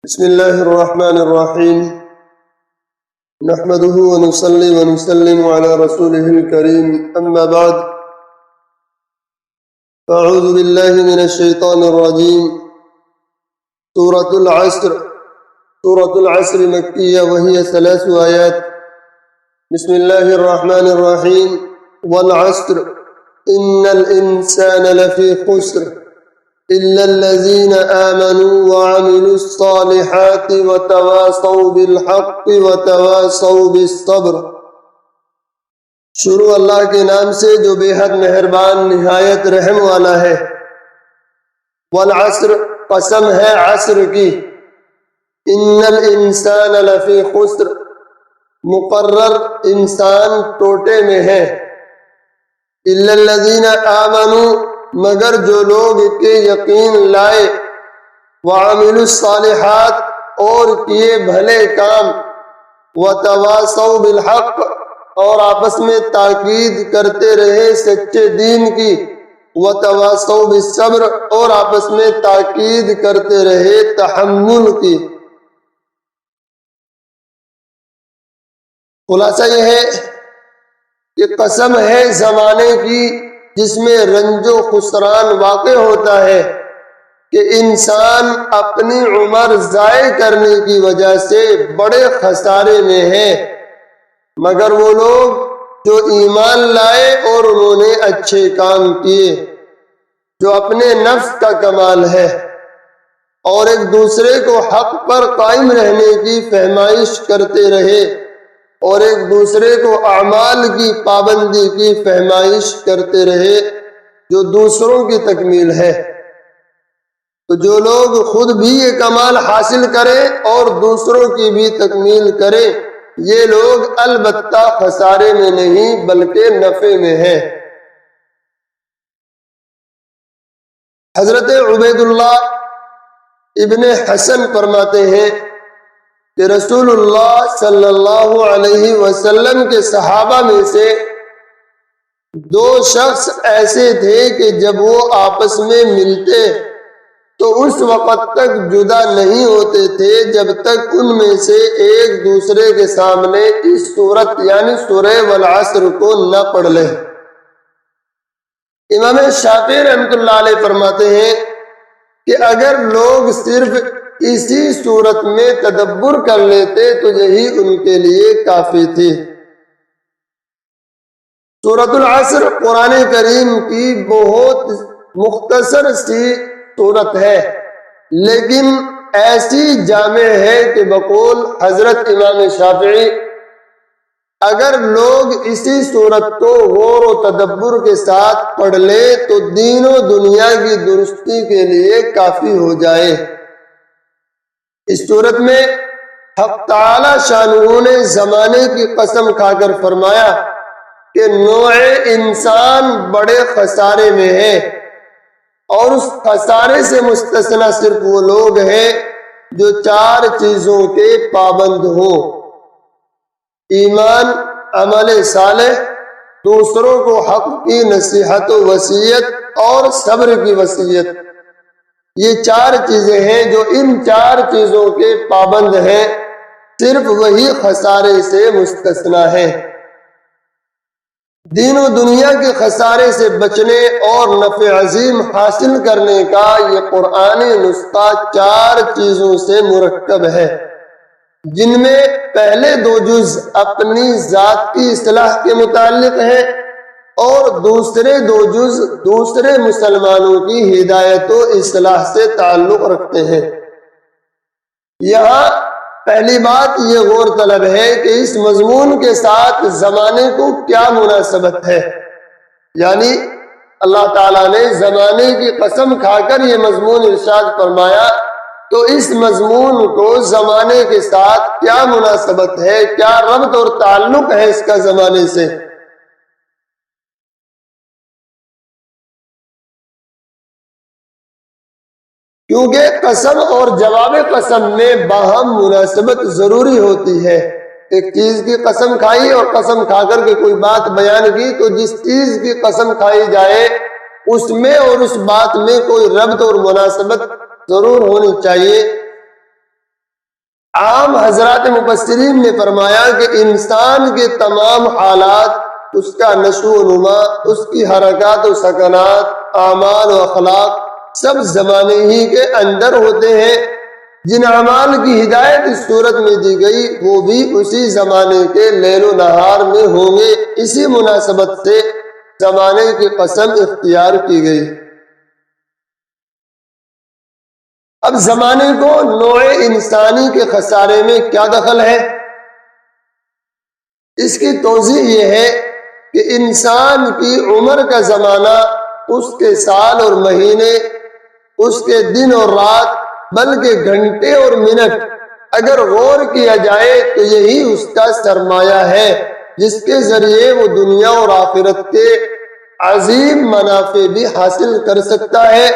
بسم الله الرحمن الرحيم نحمده ونصلي ونسلم على رسوله الكريم أما بعد أعوذ بالله من الشيطان الرجيم سورة العصر مكية وهي 3 آيات. بسم الله الرحمن الرحيم والعصر إن الإنسان لفي خسر إلا الذين آمنوا وعملوا الصالحات وتواصوا بالحق وتواصوا بالصبر. شروع اللہ کے نام سے جو بے حد مہربان نہایت رحم والا ہے. والعصر قسم ہے عصر کی. ان الانسان لفی خسر مقرر انسان ٹوٹے میں ہے. الا الذین آمنوا مگر جو لوگ کے یقین لائے، وعملوا الصالحات اور کیے بھلے کام، وتواصوا بالحق اور آپس میں تاکید کرتے رہے سچے دین کی، وتواصوا بالصبر اور آپس میں تاکید کرتے رہے تحمل کی. خلاصہ یہ ہے کہ قسم ہے زمانے کی جس میں رنج و خسران واقع ہوتا ہے کہ انسان اپنی عمر ضائع کرنے کی وجہ سے بڑے خسارے میں ہے، مگر وہ لوگ جو ایمان لائے اور انہوں نے اچھے کام کیے، جو اپنے نفس کا کمال ہے، اور ایک دوسرے کو حق پر قائم رہنے کی فہمائش کرتے رہے اور ایک دوسرے کو اعمال کی پابندی کی فہمائش کرتے رہے جو دوسروں کی تکمیل ہے. تو جو لوگ خود بھی یہ کمال حاصل کریں اور دوسروں کی بھی تکمیل کریں، یہ لوگ البتہ خسارے میں نہیں بلکہ نفع میں ہیں. حضرت عبید اللہ ابن حسن فرماتے ہیں کہ رسول اللہ صلی اللہ علیہ وسلم کے صحابہ میں سے 2 شخص ایسے تھے کہ جب وہ آپس میں ملتے تو اس وقت تک جدا نہیں ہوتے تھے جب تک ان میں سے ایک دوسرے کے سامنے اس سورت یعنی سورہ والعصر کو نہ پڑھ لے. امام شافعی رحمۃ اللہ علیہ فرماتے ہیں کہ اگر لوگ صرف اسی صورت میں تدبر کر لیتے تو یہی ان کے لیے کافی تھی. سورۃ العصر قرآن کریم کی بہت مختصر سی سورت ہے، لیکن ایسی جامع ہے کہ بقول حضرت امام شافعی اگر لوگ اسی صورت کو غور و تدبر کے ساتھ پڑھ لیں تو دین و دنیا کی درستی کے لیے کافی ہو جائے. اس صورت میں حق تعالی شانہ نے زمانے کی قسم کھا کر فرمایا کہ نوع انسان بڑے خسارے میں ہے، اور اس خسارے سے مستثنی صرف وہ لوگ ہیں جو 4 چیزوں کے پابند ہوں: ایمان، عمل صالح، دوسروں کو حق کی نصیحت و وصیت اور صبر کی وصیت. یہ 4 چیزیں ہیں جو ان 4 چیزوں کے پابند ہیں، صرف وہی خسارے سے مستثنی ہیں. دین و دنیا کے خسارے سے بچنے اور نفع عظیم حاصل کرنے کا یہ قرآنی نسخہ 4 چیزوں سے مرکب ہے، جن میں پہلے 2 جز اپنی ذات کی اصلاح کے متعلق ہیں اور دوسرے 2 جز دوسرے مسلمانوں کی ہدایت و اصلاح سے تعلق رکھتے ہیں. یہاں پہلی بات یہ غور طلب ہے کہ اس مضمون کے ساتھ زمانے کو کیا مناسبت ہے. یعنی اللہ تعالیٰ نے زمانے کی قسم کھا کر یہ مضمون ارشاد فرمایا، تو اس مضمون کو زمانے کے ساتھ کیا مناسبت ہے، کیا ربط اور تعلق ہے اس کا زمانے سے. کیونکہ قسم اور جواب قسم میں باہم مناسبت ضروری ہوتی ہے. ایک چیز کی قسم کھائی اور قسم کھا کر کے کوئی بات بیان کی تو جس چیز کی قسم کھائی جائے اس میں اور اس بات میں کوئی ربط اور مناسبت ضرور ہونی چاہیے. عام حضرات مفسرین نے فرمایا کہ انسان کے تمام حالات، اس کا نشو و نما، اس کی حرکات و سکنات، اعمال و اخلاق سب زمانے ہی کے اندر ہوتے ہیں۔ جن اعمال کی ہدایت اس صورت میں دی گئی وہ بھی اسی زمانے کے لیل و نہار میں ہوں گے۔ اسی مناسبت سے زمانے کی قسم اختیار کی گئی۔ اب زمانے کو نوع انسانی کے خسارے میں کیا دخل ہے؟ اس کی توضیح یہ ہے کہ انسان کی عمر کا زمانہ، اس کے سال اور مہینے، اس کے دن اور رات، بلکہ گھنٹے اور منٹ اگر غور کیا جائے تو یہی اس کا سرمایہ ہے جس کے ذریعے وہ دنیا اور آخرت کے عظیم منافع بھی حاصل کر سکتا ہے،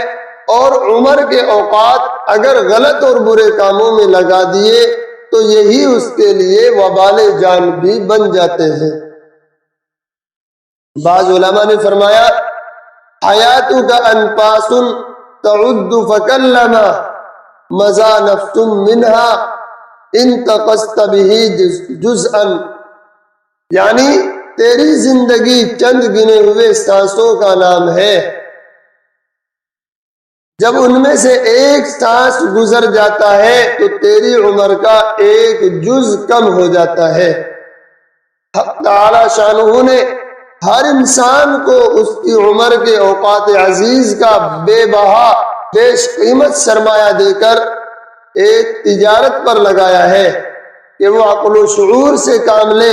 اور عمر کے اوقات اگر غلط اور برے کاموں میں لگا دیے تو یہی اس کے لیے وبال جان بھی بن جاتے ہیں۔ بعض علماء نے فرمایا حیاتو کا انفاس تعد فکلما مزا نفس منہا انتقصت بھی جزءا، یعنی تیری زندگی چند گنے ہوئے سانسوں کا نام ہے، جب ان میں سے ایک سانس گزر جاتا ہے تو تیری عمر کا ایک جز کم ہو جاتا ہے۔ حق تعالی شانہ نے ہر انسان کو اس کی عمر کے اوقات عزیز کا بے بہا بیش قیمت سرمایہ دے کر ایک تجارت پر لگایا ہے کہ وہ عقل و شعور سے کام لے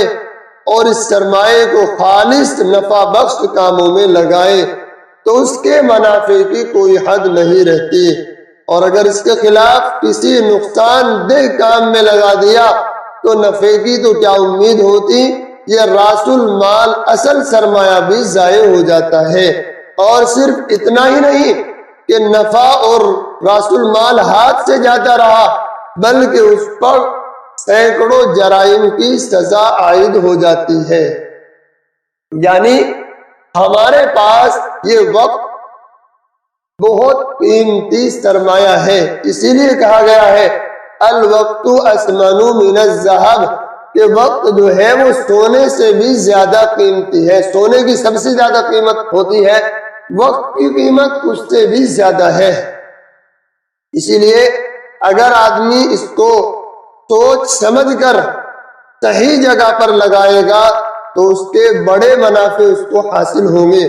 اور اس سرمایے کو خالص نفع بخش کاموں میں لگائے تو اس کے منافع کی کوئی حد نہیں رہتی، اور اگر اس کے خلاف کسی نقصان دہ کام میں لگا دیا تو نفع کی تو کیا امید ہوتی، یہ راس المال اصل سرمایہ بھی ضائع ہو جاتا ہے۔ اور صرف اتنا ہی نہیں کہ نفع اور راس المال ہاتھ سے جاتا رہا، بلکہ اس پر سینکڑوں جرائم کی سزا عائد ہو جاتی ہے۔ یعنی ہمارے پاس یہ وقت بہت قیمتی سرمایہ ہے، اسی لیے کہا گیا ہے الوقت اسمن من الذهب، کہ وقت جو ہے وہ سونے سے بھی زیادہ قیمتی ہے۔ سونے کی سب سے زیادہ قیمت ہوتی ہے، وقت کی قیمت اس سے بھی زیادہ ہے۔ اسی لیے اگر آدمی اس کو سوچ سمجھ کر صحیح جگہ پر لگائے گا تو اس کے بڑے منافع اس کو حاصل ہوں گے،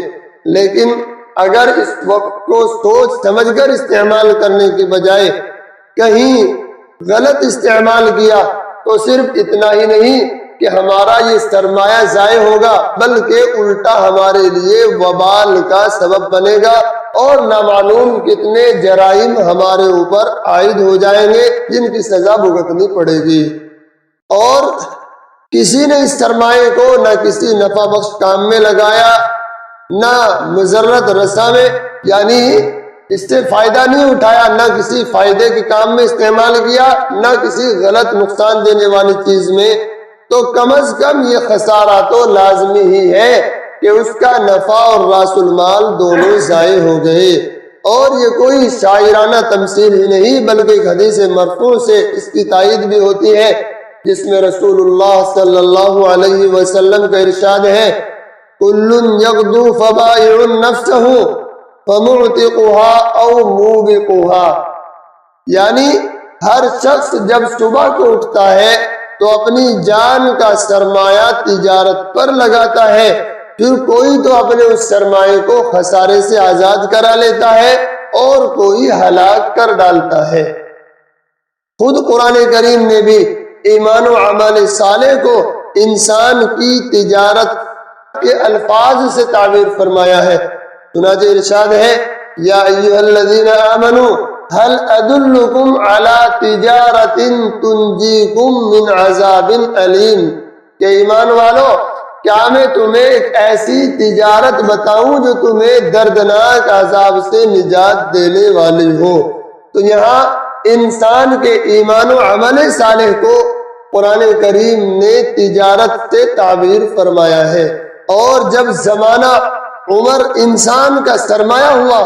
لیکن اگر اس وقت کو سوچ سمجھ کر استعمال کرنے کے بجائے کہیں غلط استعمال کیا تو صرف اتنا ہی نہیں کہ ہمارا یہ سرمایہ ضائع ہوگا، بلکہ الٹا ہمارے لیے وبال کا سبب بنے گا اور نامعلوم کتنے جرائم ہمارے اوپر عائد ہو جائیں گے جن کی سزا بھگتنی پڑے گی۔ اور کسی نے اس سرمایے کو نہ کسی نفع بخش کام میں لگایا، نہ مضرت رساں میں، یعنی اس سے فائدہ نہیں اٹھایا، نہ کسی فائدے کے کام میں استعمال کیا، نہ کسی غلط نقصان دینے والی چیز میں، تو کم از کم یہ خسارہ تو لازمی ہی ہے کہ اس کا نفع اور راس المال دونوں ضائع ہو گئے۔ اور یہ کوئی شاعرانہ تمثیل ہی نہیں بلکہ ایک حدیث مرفوع سے اس کی تائید بھی ہوتی ہے، جس میں رسول اللہ صلی اللہ علیہ وسلم کا ارشاد ہے کل یغدو فبائع نفسہ فمعتقها او موبقها، یعنی ہر شخص جب صبح کو اٹھتا ہے تو اپنی جان کا سرمایہ تجارت پر لگاتا ہے، پھر کوئی تو اپنے اس سرمایہ کو خسارے سے آزاد کرا لیتا ہے اور کوئی ہلاک کر ڈالتا ہے۔ خود قرآن کریم نے بھی ایمان و عمل صالح کو انسان کی تجارت کے الفاظ سے تعبیر فرمایا ہے۔ چنانچہ ارشاد ہے یا ایھا الذین آمنوا هل ادلکم علی تجارۃ تنجیکم من عذاب علیم، کہ ایمان والو کیا میں تمہیں ایک ایسی تجارت بتاؤں جو تمہیں دردناک عذاب سے نجات دینے والی ہو۔ تو یہاں انسان کے ایمان و عمل صالح کو قرآن کریم نے تجارت سے تعبیر فرمایا ہے، اور جب زمانہ عمر انسان کا سرمایہ ہوا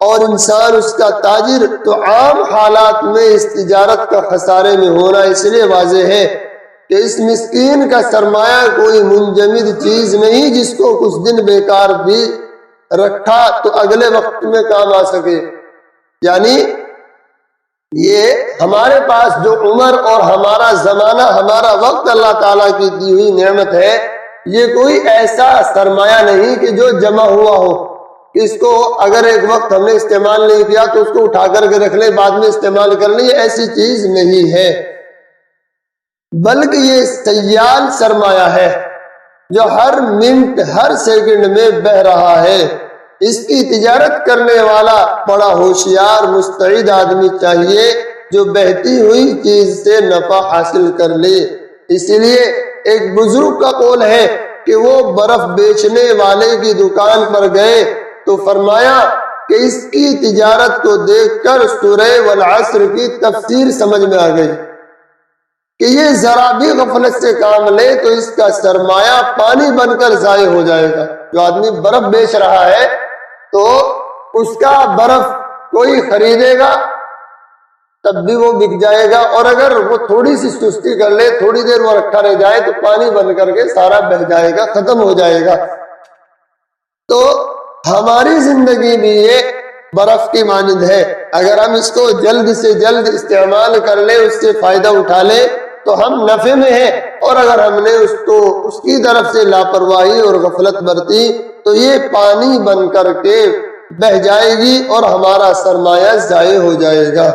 اور انسان اس کا تاجر، تو عام حالات میں اس تجارت کا خسارے میں ہونا اس لیے واضح ہے کہ اس مسکین کا سرمایہ کوئی منجمد چیز نہیں جس کو کچھ دن بیکار بھی رکھا تو اگلے وقت میں کام آ سکے۔ یعنی یہ ہمارے پاس جو عمر اور ہمارا زمانہ، ہمارا وقت اللہ تعالیٰ کی دی ہوئی نعمت ہے، یہ کوئی ایسا سرمایہ نہیں کہ جو جمع ہوا ہو، اس کو اگر ایک وقت ہم نے استعمال نہیں کیا تو اس کو اٹھا کر کے رکھ لیں، بعد میں استعمال کر لیں، یہ ایسی چیز نہیں ہے، بلکہ یہ سیال سرمایہ ہے جو ہر منٹ ہر سیکنڈ میں بہہ رہا ہے۔ اس کی تجارت کرنے والا بڑا ہوشیار مستعد آدمی چاہیے جو بہتی ہوئی چیز سے نفع حاصل کر لے۔ اسی لیے ایک بزرگ کا قول ہے کہ وہ برف بیچنے والے کی دکان پر گئے تو فرمایا کہ اس کی تجارت کو دیکھ کر سورہ والعصر کی تفسیر سمجھ میں آ گئی کہ یہ ذرا بھی غفلت سے کام لے تو اس کا سرمایہ پانی بن کر ضائع ہو جائے گا۔ جو آدمی برف بیچ رہا ہے تو اس کا برف کوئی خریدے گا تب بھی وہ بک جائے گا، اور اگر وہ تھوڑی سی سستی کر لے، تھوڑی دیر وہ رکھا رہ جائے تو پانی بن کر کے سارا بہہ جائے گا، ختم ہو جائے گا۔ تو ہماری زندگی بھی یہ برف کی مانند ہے، اگر ہم اس کو جلد سے جلد استعمال کر لیں، اس سے فائدہ اٹھا لیں تو ہم نفع میں ہیں، اور اگر ہم نے اس کی طرف سے لاپرواہی اور غفلت برتی تو یہ پانی بن کر کے بہہ جائے گی اور ہمارا سرمایہ ضائع ہو جائے گا۔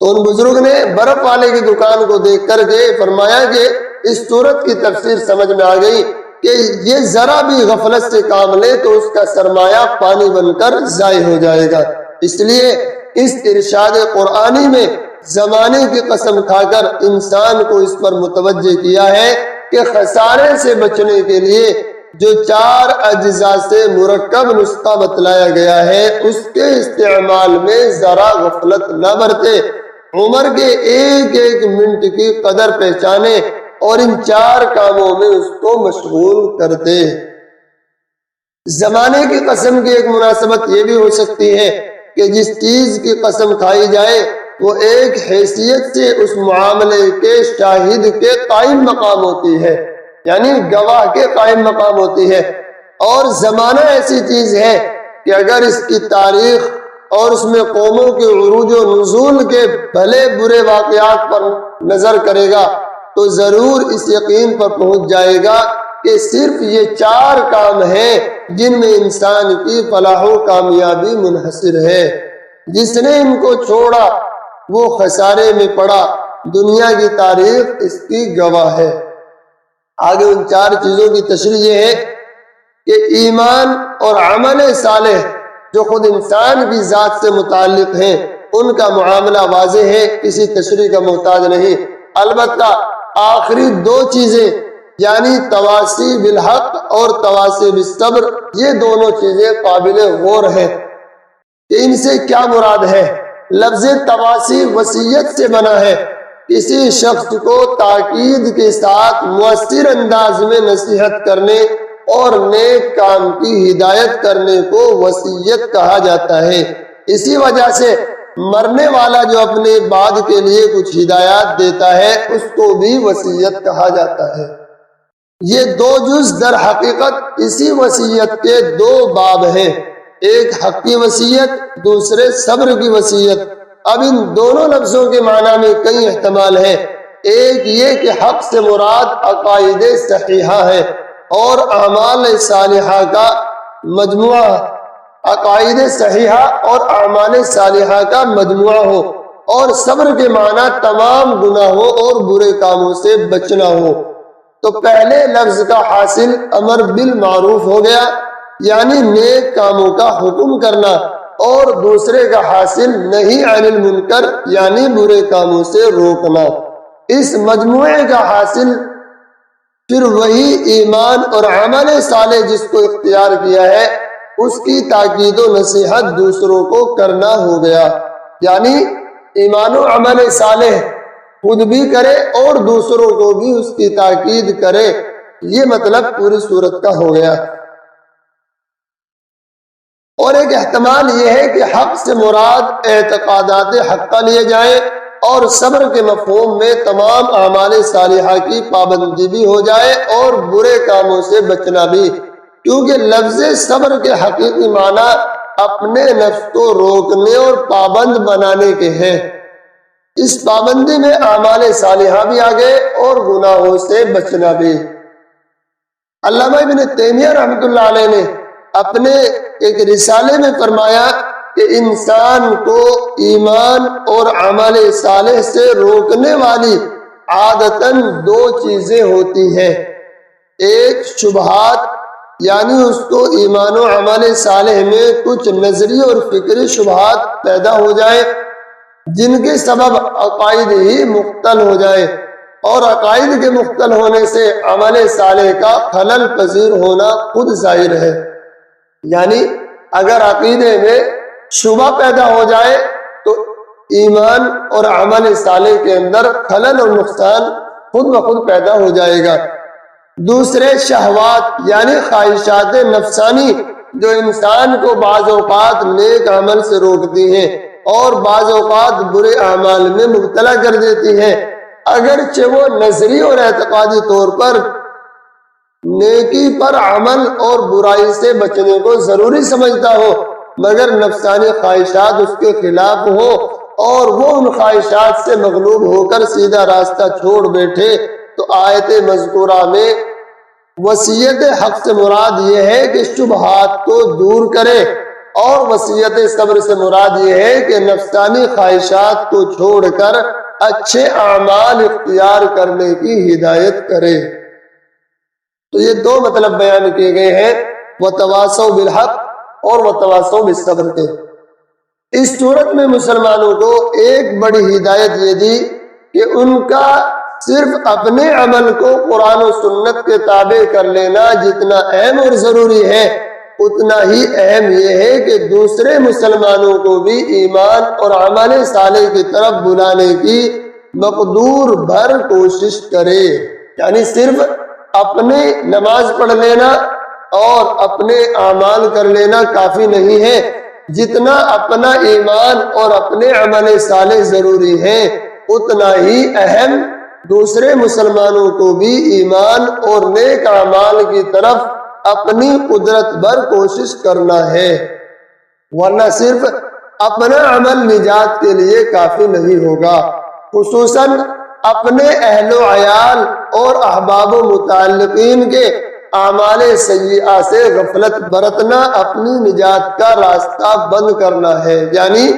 تو ان بزرگ نے برف والے کی دکان کو دیکھ کر کے فرمایا کہ اس صورت کی تفسیر سمجھ میں آ گئی کہ یہ ذرا بھی غفلت سے کام لے تو اس کا سرمایہ پانی بن کر ضائع ہو جائے گا۔ اس لیے اس ارشاد قرآنی میں زمانے کی قسم کھا کر انسان کو اس پر متوجہ کیا ہے کہ خسارے سے بچنے کے لیے جو 4 اجزاء سے مرکب نسخہ بتلایا گیا ہے اس کے استعمال میں ذرا غفلت نہ برتے، عمر کے ایک ایک منٹ کی قدر پہچانے اور ان 4 کاموں میں اس کو مشغول کرتے۔ زمانے کی قسم کی ایک مناسبت یہ بھی ہو سکتی ہے کہ جس چیز کی قسم کھائی جائے وہ ایک حیثیت سے اس معاملے کے شاہد کے قائم مقام ہوتی ہے، یعنی گواہ کے قائم مقام ہوتی ہے، اور زمانہ ایسی چیز ہے کہ اگر اس کی تاریخ اور اس میں قوموں کے عروج و نزول کے بھلے برے واقعات پر نظر کرے گا تو ضرور اس یقین پر پہنچ جائے گا کہ صرف یہ 4 کام ہیں جن میں انسان کی فلاح و کامیابی منحصر ہے۔ جس نے ان کو چھوڑا وہ خسارے میں پڑا، دنیا کی تاریخ اس کی گواہ ہے۔ آگے ان 4 چیزوں کی تشریح یہ ہے کہ ایمان اور عمل صالح جو خود انسان کی ذات سے متعلق ہیں ان کا معاملہ واضح ہے، کسی تشریح کا محتاج نہیں۔ البتہ آخری 2 چیزیں یعنی تواصی بالحق اور تواصی بالصبر، یہ دونوں چیزیں قابل غور ہیں کہ ان سے کیا مراد ہے۔ لفظ تواصی وصیت سے بنا ہے، کسی شخص کو تاکید کے ساتھ مؤثر انداز میں نصیحت کرنے اور نیک کام کی ہدایت کرنے کو وصیت کہا جاتا ہے۔ اسی وجہ سے مرنے والا جو اپنے بعد کے لیے کچھ ہدایات دیتا ہے اس کو بھی وصیت کہا جاتا ہے۔ یہ 2 جز در حقیقت اسی وصیت کے 2 باب ہیں، ایک حق کی وصیت، دوسرے صبر کی وصیت۔ اب ان دونوں لفظوں کے معنی میں کئی احتمال ہیں۔ ایک یہ کہ حق سے مراد عقائد صحیحہ ہے اور اعمال صالحہ کا مجموعہ، عقائد صحیحہ اور اعمال صالحہ کا مجموعہ ہو، اور صبر کے معنی تمام گناہوں اور برے کاموں سے بچنا ہو۔ تو پہلے لفظ کا حاصل امر بالمعروف ہو گیا یعنی نیک کاموں کا حکم کرنا، اور دوسرے کا حاصل نہی عن المنکر یعنی برے کاموں سے روکنا۔ اس مجموعے کا حاصل پھر وہی ایمان اور عمل صالح جس کو اختیار کیا ہے اس کی تاکید و نصیحت دوسروں کو کرنا ہو گیا، یعنی ایمان و عمل صالح خود بھی کرے اور دوسروں کو بھی اس کی تاکید کرے، یہ مطلب پوری صورت کا ہو گیا۔ اور ایک احتمال یہ ہے کہ حق سے مراد اعتقادات حقہ لیے جائیں اور صبر کے مفہوم میں تمام اعمال صالحہ کی پابندی بھی ہو جائے اور برے کاموں سے بچنا بھی، کیونکہ لفظ صبر کے حقیقی معنی اپنے نفس کو روکنے اور پابند بنانے کے ہیں۔ اس پابندی میں اعمال صالحہ بھی آگے اور گناہوں سے بچنا بھی۔ علامہ ابن تیمیہ رحمۃ اللہ علیہ نے اپنے ایک رسالے میں فرمایا کہ انسان کو ایمان اور عمل صالح سے روکنے والی عادتاً دو چیزیں ہوتی ہیں، ایک شبہات، یعنی اس کو ایمان و عمل صالح میں کچھ نظری اور فکری شبہات پیدا ہو جائیں جن کے سبب عقائد ہی مختل ہو جائے، اور عقائد کے مختل ہونے سے عمل صالح کا خلل پذیر ہونا خود ظاہر ہے۔ یعنی اگر عقیدے میں شبہ پیدا ہو جائے تو ایمان اور عمل صالح کے اندر خلل اور نقصان خود بخود پیدا ہو جائے گا۔ دوسرے شہوات یعنی خواہشات نفسانی جو انسان کو بعض اوقات نیک عمل سے روکتی ہیں اور بعض اوقات برے اعمال میں مبتلا کر دیتی ہیں، اگرچہ وہ نظری اور اعتقادی طور پر نیکی پر عمل اور برائی سے بچنے کو ضروری سمجھتا ہو، مگر نفسانی خواہشات اس کے خلاف ہو اور وہ ان خواہشات سے مغلوب ہو کر سیدھا راستہ چھوڑ بیٹھے، تو آیت مذکورہ میں وصیت حق سے مراد یہ ہے کہ شبہات کو دور کرے، اور وصیت صبر سے مراد یہ ہے کہ نفسانی خواہشات کو چھوڑ کر اچھے اعمال اختیار کرنے کی ہدایت کرے۔ تو یہ دو مطلب بیان کیے گئے ہیں، وتواصوا بالحق اور وتواصوا بالصبر کے۔ اس صورت میں مسلمانوں کو ایک بڑی ہدایت یہ دی کہ ان کا صرف اپنے عمل کو قرآن و سنت کے تابع کر لینا جتنا اہم اور ضروری ہے، اتنا ہی اہم یہ ہے کہ دوسرے مسلمانوں کو بھی ایمان اور عمل صالح کی طرف بلانے کی مقدور بھر کوشش کرے۔ یعنی صرف اپنے نماز پڑھ لینا اور اپنے اعمال کر لینا کافی نہیں ہے، جتنا اپنا ایمان اور اپنے عمل صالح ضروری ہے، اتنا ہی اہم دوسرے مسلمانوں کو بھی ایمان اور نیک اعمال کی طرف اپنی قدرت بھر کوشش کرنا ہے، ورنہ صرف اپنا عمل نجات کے لیے کافی نہیں ہوگا۔ خصوصاً اپنے اہل و عیال اور احباب و متعلقین کے اعمال سیئہ سے غفلت برتنا اپنی نجات کا راستہ بند کرنا ہے۔ یعنی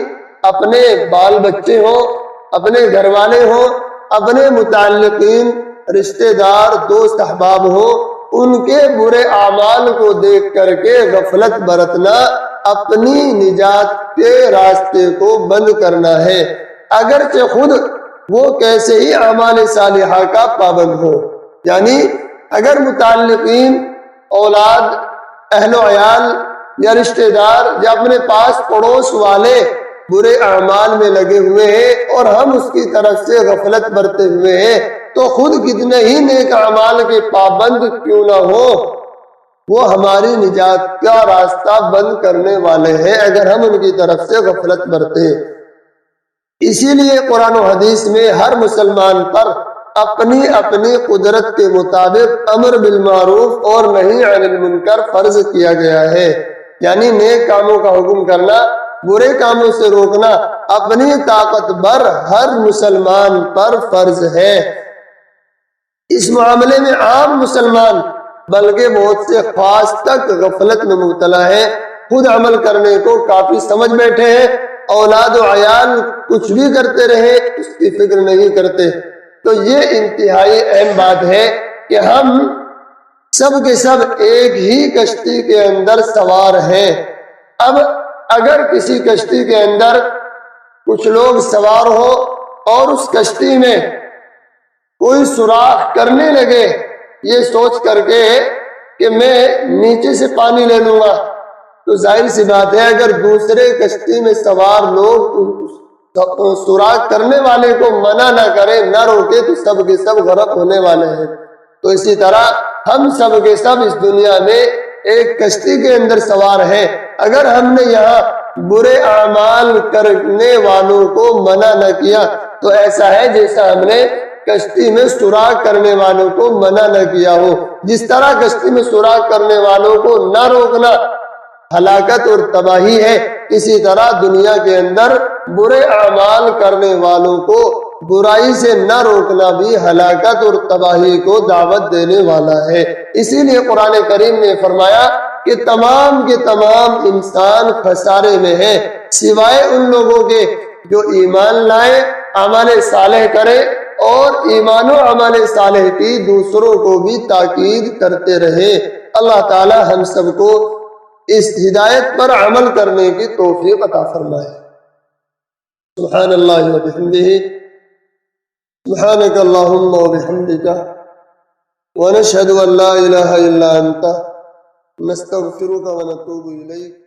اپنے بال بچے ہوں، اپنے گھر والے ہوں، اپنے متعلقین، رشتہ دار، دوست احباب ہوں، ان کے برے اعمال کو دیکھ کر کے غفلت برتنا اپنی نجات کے راستے کو بند کرنا ہے، اگرچہ خود وہ کیسے ہی اعمال صالحہ کا پابند ہو۔ یعنی اگر متعلقین، اولاد، اہل و عیال یا رشتہ دار یا اپنے پاس پڑوس والے برے اعمال میں لگے ہوئے ہیں اور ہم اس کی طرف سے غفلت برتے ہوئے ہیں، تو خود کتنے ہی نیک اعمال کے پابند کیوں نہ ہو، وہ ہماری نجات کا راستہ بند کرنے والے ہیں اگر ہم ان کی طرف سے غفلت برتے۔ اسی لیے قرآن و حدیث میں ہر مسلمان پر اپنی اپنی قدرت کے مطابق امر بالمعروف اور نہی عن المنکر فرض کیا گیا ہے۔ یعنی نیک کاموں کا حکم کرنا، برے کاموں سے روکنا اپنی طاقت بھر ہر مسلمان پر فرض ہے۔ اس معاملے میں عام مسلمان بلکہ بہت سے خاص تک غفلت میں مبتلا ہے، خود عمل کرنے کو کافی سمجھ بیٹھے ہیں، اولاد و عیال کچھ بھی کرتے رہے اس کی فکر نہیں کرتے۔ تو یہ انتہائی اہم بات ہے کہ ہم سب کے سب ایک ہی کشتی کے اندر سوار ہیں۔ اب اگر کسی کشتی کے اندر کچھ لوگ سوار ہو اور اس کشتی میں کوئی سوراخ کرنے لگے یہ سوچ کر کے کہ میں نیچے سے پانی لے لوں گا، تو ظاہر سی بات ہے اگر دوسرے کشتی میں سوار لوگ سوراخ کرنے والے کو منع نہ کرے، نہ روکے، تو سب کے سب غرق ہونے والے ہیں۔ تو اسی طرح ہم سب کے سب اس دنیا میں ایک کشتی کے اندر سوار ہیں، اگر ہم نے یہاں برے اعمال کرنے والوں کو منع نہ کیا تو ایسا ہے جیسا ہم نے کشتی میں سوراخ کرنے والوں کو منع نہ کیا ہو۔ جس طرح کشتی میں سوراخ کرنے والوں کو نہ روکنا ہلاکت اور تباہی ہے، اسی طرح دنیا کے اندر برے اعمال کرنے والوں کو برائی سے نہ روکنا بھی ہلاکت اور تباہی کو دعوت دینے والا ہے۔ اسی لیے قرآن کریم نے فرمایا کہ تمام کے تمام انسان خسارے میں ہیں سوائے ان لوگوں کے جو ایمان لائے، عمل صالح کرے اور ایمان و عمل صالح کی دوسروں کو بھی تاکید کرتے رہے۔ اللہ تعالی ہم سب کو اس ہدایت پر عمل کرنے کی توفیق عطا فرمائے۔ سبحان اللہ و بحمدہ، سبحانک اللہم و بحمدک، ونشہد ان لا الہ الا انت، نستغفرک و نتوب الیک۔